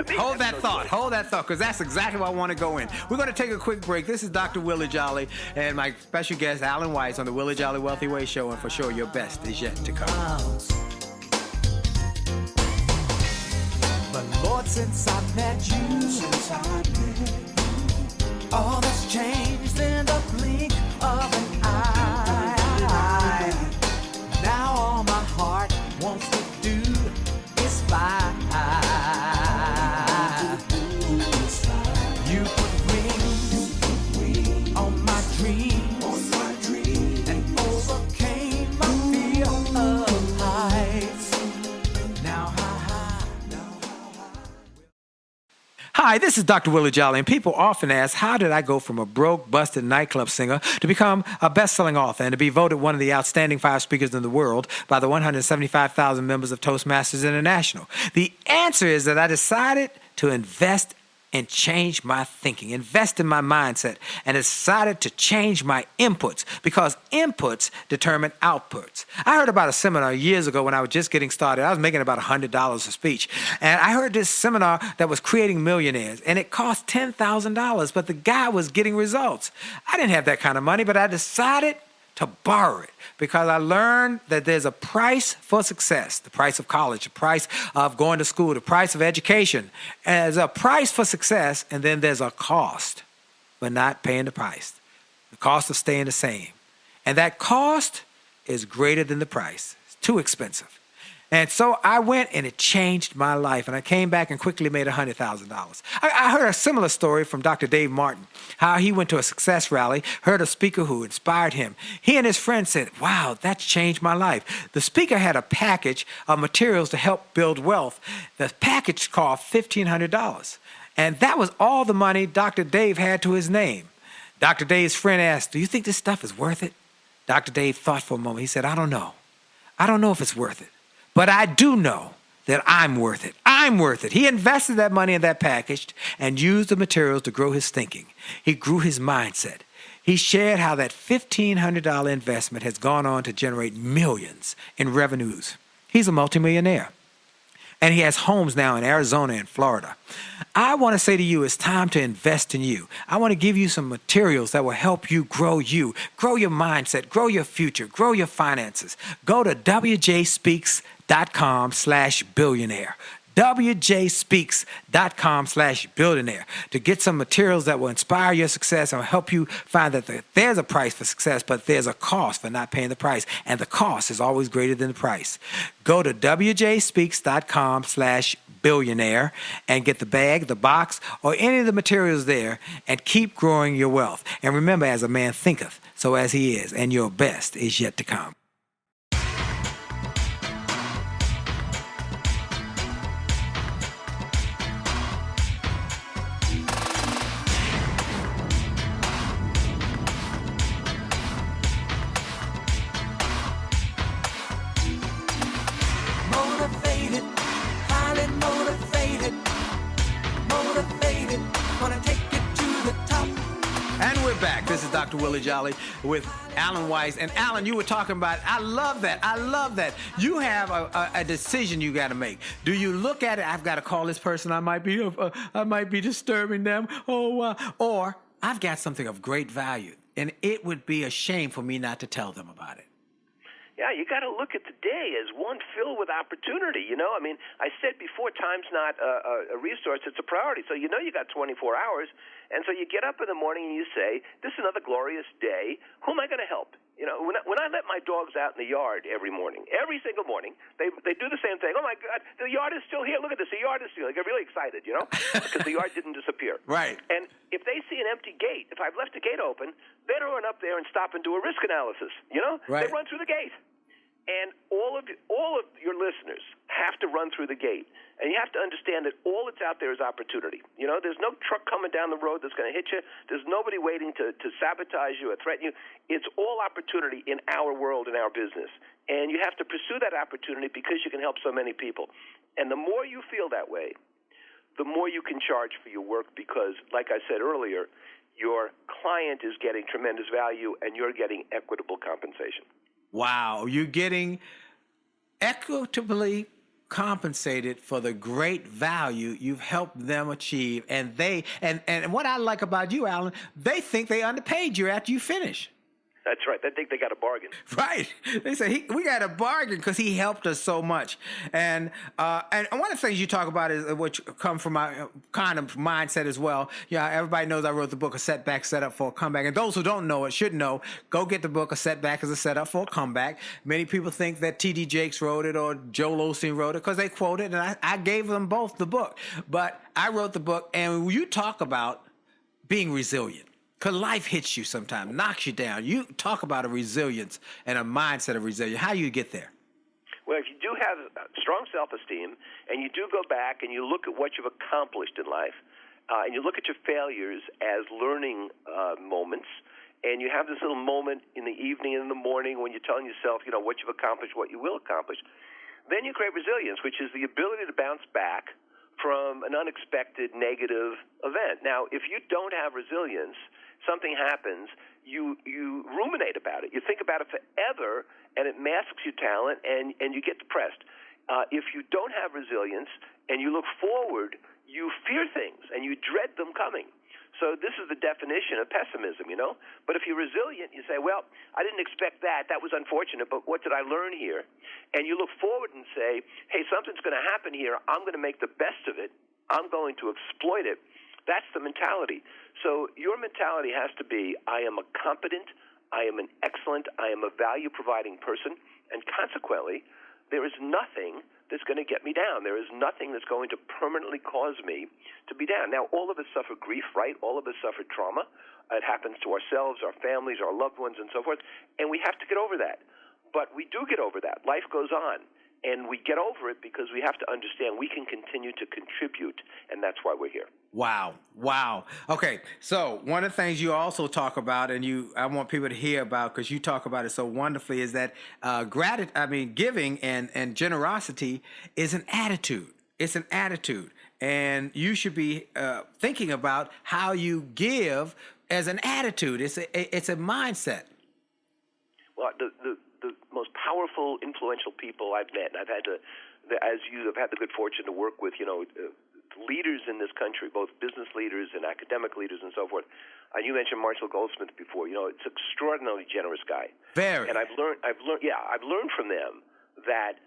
me, Hold that thought, because that's exactly where I want to go in. We're going to take a quick break. This is Dr. Willie Jolley and my special guest, Alan Weiss, on the Willie Jolley Wealthy Way Show, and for sure, your best is yet to come. But Lord, since I met you, all that's changed in the blink of an eye. Now all my heart wants to do is fly. You put wings on my dreams and overcame my fear of heights. Now high. Hi, this is Dr. Willie Jolley, and people often ask, how did I go from a broke, busted nightclub singer to become a best-selling author and to be voted one of the outstanding 5 speakers in the world by the 175,000 members of Toastmasters International? The answer is that I decided to invest and change my thinking, invest in my mindset, and decided to change my inputs, because inputs determine outputs. I heard about a seminar years ago when I was just getting started. I was making about $100 a speech. And I heard this seminar that was creating millionaires, and it cost $10,000, but the guy was getting results. I didn't have that kind of money, but I decided to to borrow it because I learned that there's a price for success, the price of college, the price of going to school, the price of education. And there's a price for success, and then there's a cost for not paying the price, the cost of staying the same. And that cost is greater than the price. It's too expensive. And so I went and it changed my life. And I came back and quickly made $100,000. I heard a similar story from Dr. Dave Martin, how he went to a success rally, heard a speaker who inspired him. He and his friends said, wow, that's changed my life. The speaker had a package of materials to help build wealth. The package cost $1,500. And that was all the money Dr. Dave had to his name. Dr. Dave's friend asked, do you think this stuff is worth it? Dr. Dave thought for a moment. He said, I don't know. I don't know if it's worth it. But I do know that I'm worth it. I'm worth it. He invested that money in that package and used the materials to grow his thinking. He grew his mindset. He shared how that $1,500 investment has gone on to generate millions in revenues. He's a multimillionaire. And he has homes now in Arizona and Florida. I want to say to you, it's time to invest in you. I want to give you some materials that will help you, grow your mindset, grow your future, grow your finances. Go to wjspeaks.com/billionaire. wjspeaks.com/billionaire to get some materials that will inspire your success and will help you find that there's a price for success, but there's a cost for not paying the price. And the cost is always greater than the price. Go to wjspeaks.com/billionaire and get the bag, the box, or any of the materials there and keep growing your wealth. And remember, as a man thinketh, so as he is, and your best is yet to come. Motivated, highly motivated, gonna take you to the top. And we're back. This is Dr. Willie Jolley with Alan Weiss. And Alan, you were talking about, I love that. You have a decision you got to make. Do you look at it, I've got to call this person, I might be disturbing them, or I've got something of great value, and it would be a shame for me not to tell them about it. Yeah, you got to look at the day as one filled with opportunity. You know, I mean, I said before, time's not a resource; it's a priority. So you know you got 24 hours, and so you get up in the morning and you say, "This is another glorious day. Who am I going to help?" You know, when I let my dogs out in the yard every morning, every single morning, they do the same thing. Oh my God, the yard is still here. Look at this, the yard is still here. They get really excited, you know, because the yard didn't disappear. Right. And if they see an empty gate, if I've left the gate open, they don't run up there and stop and do a risk analysis. You know, right. They run through the gate. And all of your listeners have to run through the gate. And you have to understand that all that's out there is opportunity. You know, there's no truck coming down the road that's going to hit you. There's nobody waiting to sabotage you or threaten you. It's all opportunity in our world, in our business. And you have to pursue that opportunity because you can help so many people. And the more you feel that way, the more you can charge for your work because, like I said earlier, your client is getting tremendous value and you're getting equitable compensation. Wow, you're getting equitably compensated for the great value you've helped them achieve. And and what I like about you, Alan, they think they underpaid you after you finish. That's right. They think they got a bargain. Right. They say, we got a bargain because he helped us so much. And one of the things you talk about is which come from my kind of mindset as well. Yeah, everybody knows I wrote the book, A Setback, Set Up for a Comeback. And those who don't know it should know, go get the book, A Setback is a Setup for a Comeback. Many people think that T.D. Jakes wrote it or Joel Osteen wrote it because they quote it. And I gave them both the book. But I wrote the book, and you talk about being resilient. Because life hits you sometimes, knocks you down. You talk about a resilience and a mindset of resilience. How do you get there? Well, if you do have strong self-esteem and you do go back and you look at what you've accomplished in life and you look at your failures as learning moments and you have this little moment in the evening and in the morning when you're telling yourself, you know, what you've accomplished, what you will accomplish, then you create resilience, which is the ability to bounce back from an unexpected negative event. Now, if you don't have resilience, something happens, you ruminate about it. You think about it forever, and it masks your talent, and you get depressed. If you don't have resilience and you look forward, you fear things, and you dread them coming. So this is the definition of pessimism, you know. But if you're resilient, you say, well, I didn't expect that. That was unfortunate, but what did I learn here? And you look forward and say, hey, something's going to happen here. I'm going to make the best of it. I'm going to exploit it. That's the mentality. So your mentality has to be, I am a competent, I am an excellent, I am a value-providing person, and consequently, there is nothing that's going to get me down. There is nothing that's going to permanently cause me to be down. Now, all of us suffer grief, right? All of us suffer trauma. It happens to ourselves, our families, our loved ones, and so forth, and we have to get over that. But we do get over that. Life goes on, and we get over it because we have to understand we can continue to contribute, and that's why we're here. Wow. Wow. Okay. So one of the things you also talk about, and I want people to hear about, because you talk about it so wonderfully, is that giving and generosity is an attitude. It's an attitude. And you should be thinking about how you give as an attitude. It's a mindset. Well, the most powerful, influential people I've met, and I've had as you have had the good fortune to work with, leaders in this country, both business leaders and academic leaders and so forth. And you mentioned Marshall Goldsmith before. It's an extraordinarily generous guy. Very. And I've learned from them that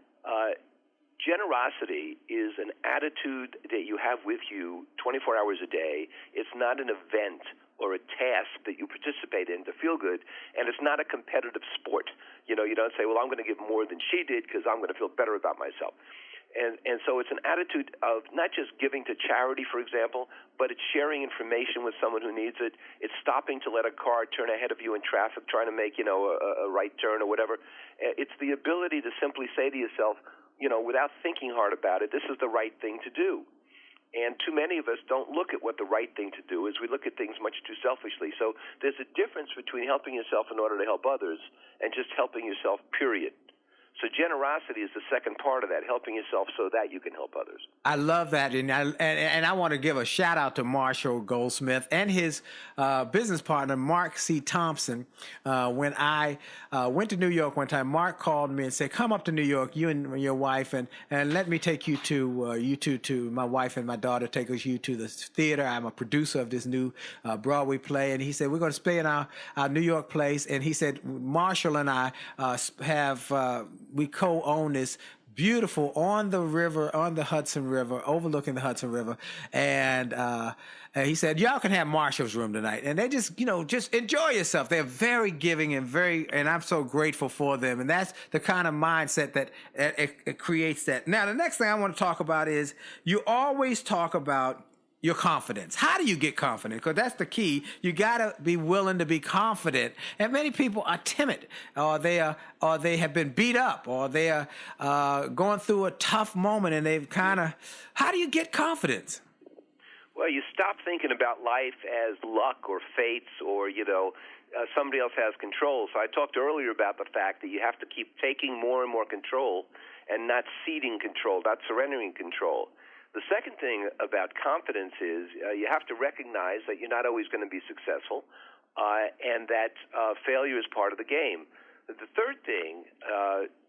generosity is an attitude that you have with you 24 hours a day. It's not an event or a task that you participate in to feel good, and it's not a competitive sport. You don't say, well, I'm going to give more than she did because I'm going to feel better about myself. And so it's an attitude of not just giving to charity, for example, but it's sharing information with someone who needs it. It's stopping to let a car turn ahead of you in traffic, trying to make, a right turn or whatever. It's the ability to simply say to yourself, without thinking hard about it, this is the right thing to do. And too many of us don't look at what the right thing to do is. We look at things much too selfishly. So there's a difference between helping yourself in order to help others and just helping yourself, period. So generosity is the second part of that, helping yourself so that you can help others. I love that, and I want to give a shout out to Marshall Goldsmith and his business partner Mark C. Thompson. When I went to New York one time, Mark called me and said, "Come up to New York, you and your wife, and let me take you to my wife and my daughter take you to the theater. I'm a producer of this new Broadway play." And he said, "We're going to stay in our New York place." And he said, "Marshall and I we co-own this beautiful on the Hudson River, overlooking the Hudson River." And he said, "Y'all can have Marshall's room tonight." And they just enjoy yourself. They're very giving and I'm so grateful for them. And that's the kind of mindset that it creates that. Now, the next thing I want to talk about is you always talk about your confidence. How do you get confident? Because that's the key. You got to be willing to be confident. And many people are timid, or they have been beat up, or they are going through a tough moment, and they've how do you get confidence? Well, you stop thinking about life as luck or fates or, somebody else has control. So I talked earlier about the fact that you have to keep taking more and more control and not ceding control, not surrendering control. The second thing about confidence is you have to recognize that you're not always going to be successful and that failure is part of the game. The third thing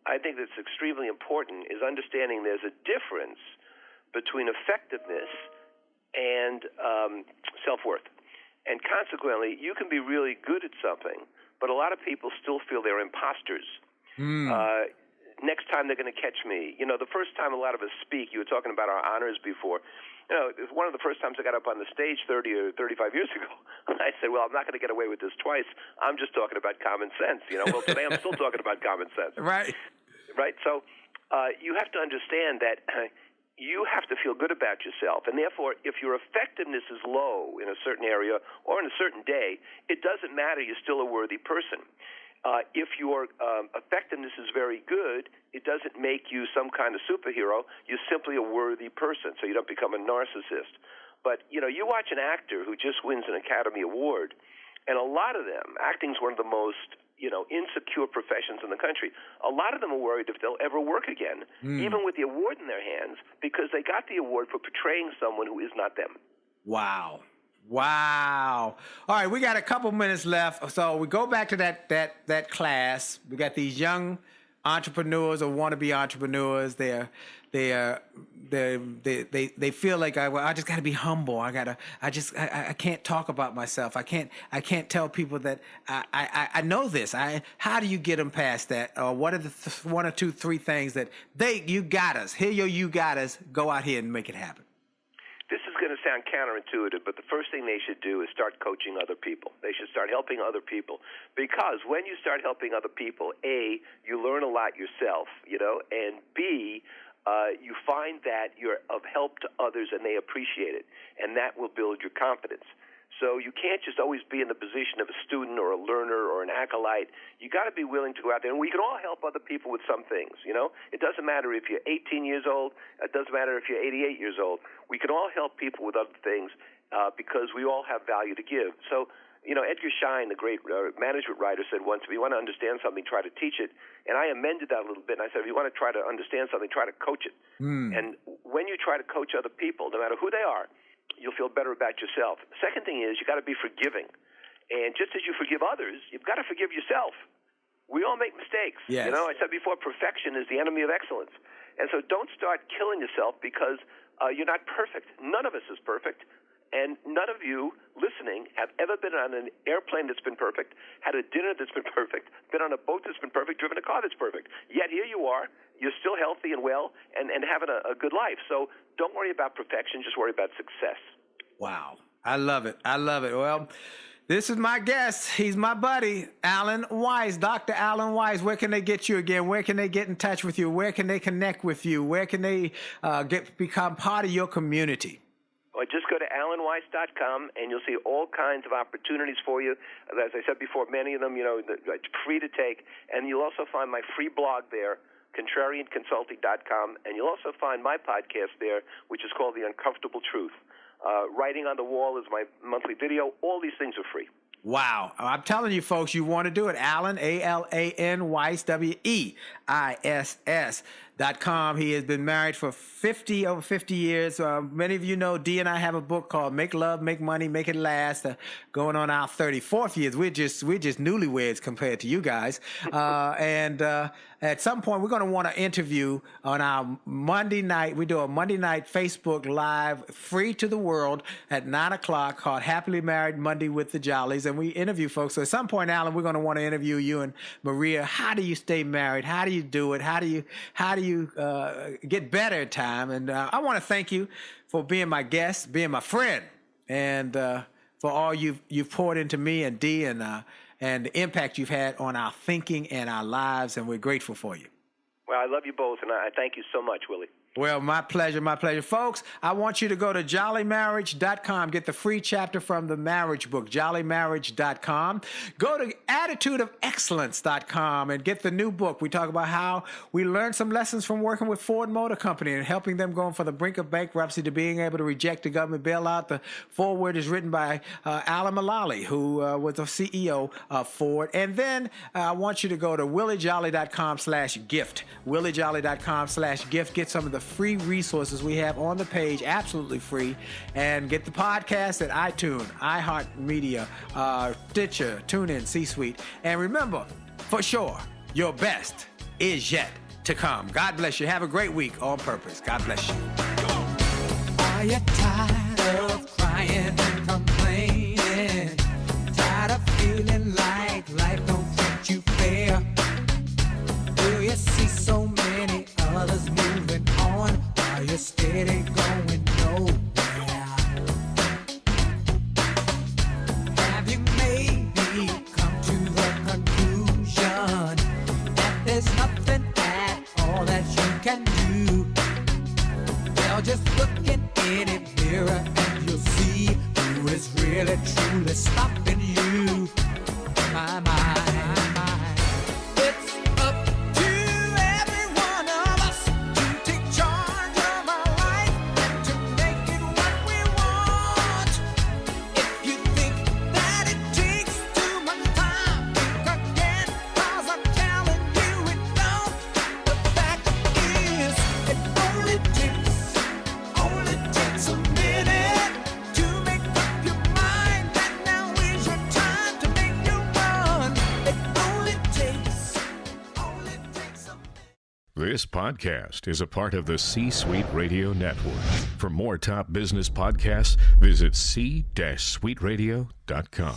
I think that's extremely important is understanding there's a difference between effectiveness and self-worth. And consequently, you can be really good at something, but a lot of people still feel they're imposters. Next time they're going to catch me. The first time a lot of us speak, you were talking about our honors before. It was one of the first times I got up on the stage 30 or 35 years ago. I said, well, I'm not going to get away with this twice. I'm just talking about common sense. Well, today I'm still talking about common sense. Right. Right. So you have to understand that you have to feel good about yourself. And therefore, if your effectiveness is low in a certain area or in a certain day, it doesn't matter. You're still a worthy person. If your effectiveness is very good, it doesn't make you some kind of superhero. You're simply a worthy person, so you don't become a narcissist. But, you watch an actor who just wins an Academy Award, and a lot of them, acting is one of the most, insecure professions in the country. A lot of them are worried if they'll ever work again, even with the award in their hands, because they got the award for portraying someone who is not them. Wow. All right, we got a couple minutes left. So we go back to that class. We got these young entrepreneurs or want to be entrepreneurs. They feel like I just got to be humble. I can't talk about myself. I can't tell people that I know this. How do you get them past that? What are the one or two, three things that you got us? You got us. Go out here and make it happen. This is going to sound counterintuitive, but the first thing they should do is start coaching other people. They should start helping other people, because when you start helping other people, A, you learn a lot yourself, and B, you find that you're of help to others and they appreciate it, and that will build your confidence. So you can't just always be in the position of a student or a learner or an acolyte. You got to be willing to go out there, and we can all help other people with some things. It doesn't matter if you're 18 years old. It doesn't matter if you're 88 years old. We can all help people with other things because we all have value to give. So, Edgar Schein, the great management writer, said once, if you want to understand something, try to teach it. And I amended that a little bit, and I said, if you want to try to understand something, try to coach it. And when you try to coach other people, no matter who they are, you'll feel better about yourself. Second thing is you got to be forgiving. And just as you forgive others, you've got to forgive yourself. We all make mistakes. Yes. I said before, perfection is the enemy of excellence. And so don't start killing yourself because you're not perfect. None of us is perfect. And none of you listening have ever been on an airplane that's been perfect, had a dinner that's been perfect, been on a boat that's been perfect, driven a car that's perfect. Yet here you are. You're still healthy and well and having a good life. So don't worry about perfection. Just worry about success. Wow. I love it. Well, this is my guest. He's my buddy, Alan Weiss, Dr. Alan Weiss. Where can they get you again? Where can they get in touch with you? Where can they connect with you? Where can they become part of your community? Well, just go to alanweiss.com, and you'll see all kinds of opportunities for you. As I said before, many of them, it's free to take. And you'll also find my free blog there, contrarianconsulting.com, and you'll also find my podcast there, which is called The Uncomfortable Truth. Writing on the Wall is my monthly video. All these things are free. Wow. I'm telling you, folks, you want to do it. Alan, A-L-A-N, Weiss, W-E-I-S-S.com. He has been married for over 50 years. Many of you know Dee and I have a book called Make Love, Make Money, Make It Last, going on our 34th years. We're just newlyweds compared to you guys. And at some point, we're going to want to interview on our Monday night. We do a Monday night Facebook Live, free to the world at 9 o'clock, called Happily Married Monday with the Jollies. And we interview folks. So at some point, Alan, we're going to want to interview you and Maria. How do you stay married? How do you do it? How do you get better at time? And I want to thank you for being my guest, being my friend, and for all you've poured into me and Dee, and the impact you've had on our thinking and our lives. And we're grateful for you. Well, I love you both, and I thank you so much, Willie. Well, my pleasure, my pleasure. Folks, I want you to go to jollymarriage.com, get the free chapter from the marriage book, jollymarriage.com. Go to attitudeofexcellence.com and get the new book. We talk about how we learned some lessons from working with Ford Motor Company and helping them going from the brink of bankruptcy to being able to reject the government bailout. The foreword is written by Alan Mulally, who was the CEO of Ford. And then I want you to go to williejolly.com/gift, williejolly.com/gift. Get some of the free resources we have on the page, absolutely free, and get the podcast at iTunes, iHeartMedia, Stitcher, TuneIn, C-Suite. And remember, for sure, your best is yet to come. God bless you. Have a great week on purpose. God bless you. Are you tired of crying and complaining? Tired of feeling like life don't treat you fair? Do you see so many others moving on while you're steady going nowhere? Have you maybe come to the conclusion that there's nothing at all that you can do? Well, just look in any mirror and you'll see who is really truly stopping you. My mind. It's up to every one of us to take charge of our life and to make it what we want. If you think that it takes too much time, think again, 'cause I'm telling you it don't. The fact is, it only takes a minute to make up your mind that now This podcast is a part of the C-Suite Radio Network. For more top business podcasts, visit c-suiteradio.com.